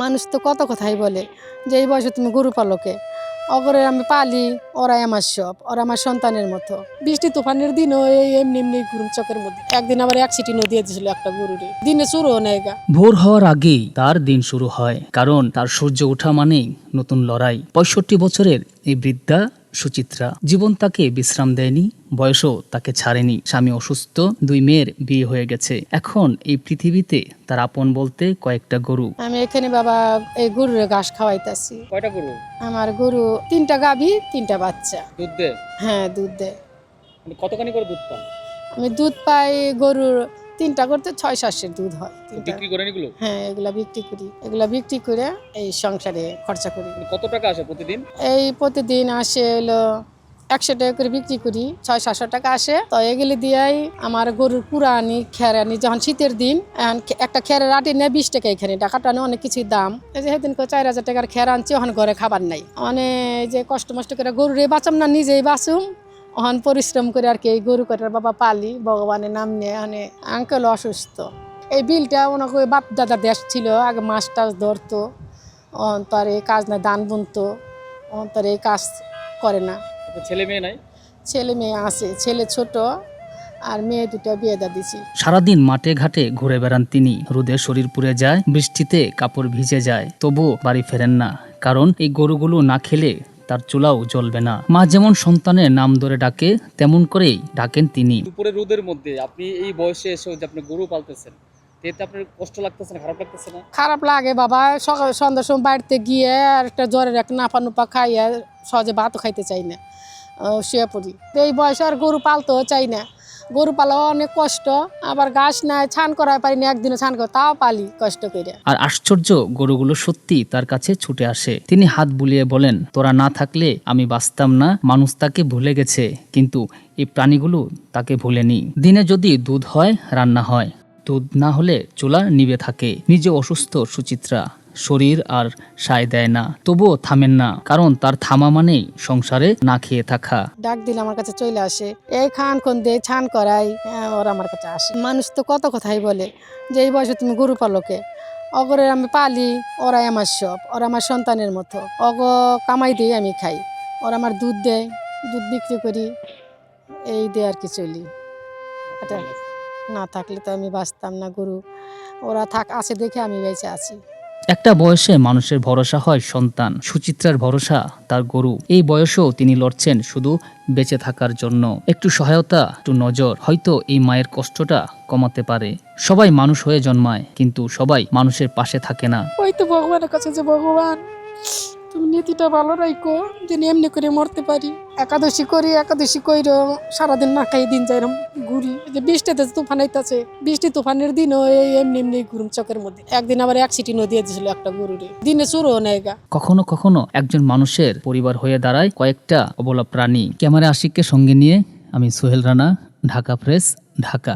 মানুষ তো কত কথাই বলে যে এই বয়সে তুমি গরু পালকে, অগরে আমি পালি, ওরাই আমার সব, ওরা আমার সন্তানের মতো। বৃষ্টি তুফানের দিনও এই এমনি এমনি ঘুরুম চকের মধ্যে। একদিন আবার অ্যাক্সিডেন্ট দিয়ে দিয়েছিল একটা গরুরে, দিনে শুরু নেই গা। ভোর হওয়ার আগেই তার দিন শুরু হয়, কারণ তার সূর্য ওঠা মানেই নতুন লড়াই। ৬৫ বছরের এই বৃদ্ধা সুচিত্রা, জীবন তাকে বিশ্রাম দেয়নি, বয়সও তাকে ছাড়েনি। স্বামী অসুস্থ, 2 মেয়ের বিয়ে হয়ে গেছে। এখন এই পৃথিবীতে তার আপন বলতে কয়েকটা গরু। আমি এখানে বাবা এই গরুরে ঘাস খাওয়াইতেছি। কয়টা গরু? আমার গরু 3টা গাভী, 3টা বাচ্চা। দুধ দেয়? হ্যাঁ, দুধ দেয়। মানে কতখানি করে দুধ পান? আমি দুধ পাই গরুর 3টা করতে 6-7 দুধ হয়। বিক্রি করেন এগুলো? হ্যাঁ, এগুলা বিক্রি করি। এগুলা বিক্রি করে এই সংসারে খরচা করি। মানে কত টাকা আসে প্রতিদিন? এই প্রতিদিন আসে হলো 100 টাকা করে বিক্রি করি, 600-700 টাকা আসে। তো এগুলি দিয়েই আমার গরুর কুড়া আনি, খের আনি। যখন শীতের দিন এখন একটা খেরের আটি নেয় 20 টাকা, এখানে টাকাটা অনেক কিছুই দাম। এই যে সেদিন 4000 টাকার খের আনছি, ওখানে ঘরে খাবার নাই। অনেক যে কষ্ট মষ্ট করে গরুরে বাঁচাম না, নিজেই বাঁচুম। ওখান পরিশ্রম করে আর কি এই গরু কটার বাবা পালি, ভগবানের নাম নিয়ে। মানে আঙ্কেল অসুস্থ, এই বিলটা ওনাকে বাপ দাদা দেশ ছিল, আগে মাছ টাছ ধরতো, অন্তর এই কাজ না, দান বুনতো, অন্তর এই কাজ করে না। ছেলে মেয়ে নাই? ছেলে মেয়ে আছে, ছেলে ছোট আর মেয়ে 2টা বিয়ে দিয়ে দিছি। সারাদিন মাঠে ঘাটে ঘুরে বেড়ান তিনি। রোদে শরীর পুড়ে যায়, বৃষ্টিতে কাপড় ভিজে যায়, তবুও বাড়ি ফেরেন না, কারণ এই গরুগুলো না খেলে তার চুলাও জ্বলবে না। মা যেমন সন্তানের নাম ধরে ডাকে, তেমন করেই ডাকেন তিনি। দুপুরে রোদের মধ্যে আপনি এই বয়সে এসে যে আপনি গরু পালতেছেন, এতে আপনার কষ্ট লাগতেছে না, খারাপ লাগতেছে না? খারাপ লাগে বাবা, সকাল সন্ধ্যার সময় বাড়িতে গিয়ে আর একটা জ্বরের একটা নাপা নুপা খাইয়া সহজে ভাতও খাইতে চাই না, শুয়ে পড়ি। এই বয়সে আর গরু পালতেও চাই না। গরু পালাও অনেক কষ্ট, আবার ঘাস নাই, ছান করাই পারি না, একদিনও ছান করে, তাও পালি কষ্ট করে। আর আশ্চর্য, গরুগুলো সত্যি তার কাছে ছুটে আসে। তিনি হাত বুলিয়ে বলেন, তোরা না থাকলে আমি বাঁচতাম না। মানুষ তাকে ভুলে গেছে, কিন্তু এই প্রাণীগুলো তাকে ভুলেনি। দিনে যদি দুধ হয়, রান্না হয়, দুধ না হলে চুলা নিভে থাকে। নিজে অসুস্থ সুচিত্রা, শরীর আর সায় দেয় না, তবুও থামেন না, কারণ তার থামা মানেই সংসারে না খেয়ে থাকা। ডাক দিলে আমার কাছে চলে আসে, এই খান কোন দে, ছান করাই, ওরা আমার কাছে আসে। মানুষ তো কত কথাই বলে যে এই বয়সে তুমি গরু পালকে, অগরে আমি পালি, ওরাই আমার সব, ওরা আমার সন্তানের মতো। অগ কামাই দিয়ে আমি খাই, ওরা আমার দুধ দেয়, দুধ বিক্রি করি, এই দিয়ে আর কি চলি। এটা না থাকলে তো আমি বাঁচতাম না। গরু ওরা আছে দেখে আমি বেঁচে আছি। একটা বয়সে মানুষের ভরসা হয় সন্তান। সুচিত্রার ভরসা তার গরু। এই বয়সেও তিনি লড়ছেন শুধু বেঁচে থাকার জন্য। একটু সহায়তা, একটু নজর, হয়তো এই মায়ের কষ্টটা কমাতে পারে। সবাই মানুষ হয়ে জন্মায়, কিন্তু সবাই মানুষের পাশে থাকে না। ওই তো ভগবানের কাছে যে ভগবান তুমি নীতিটা ভালো রাখো, যেন এমনি করে মরতে পারি। একাদশী করি, একাদশী কইরো সারাদিন না খাই দিন যাই ঘুরি। যে বৃষ্টিতে তুফান আইতাছে, বৃষ্টি তুফানের দিনও এই এমনি এমনি ঘুরুম চকের মধ্যে। একদিন আবার অ্যাক্সিডেন্ট দিয়ে দিয়েছিল একটা গরুরে, দিনে শুরু নেই গা। কখনো কখনো একজন মানুষের পরিবার হয়ে দাঁড়ায় কয়েকটা অবলা প্রাণী। ক্যামেরা আশিককে সঙ্গে নিয়ে আমি সোহেল রানা, ঢাকা প্রেস, ঢাকা।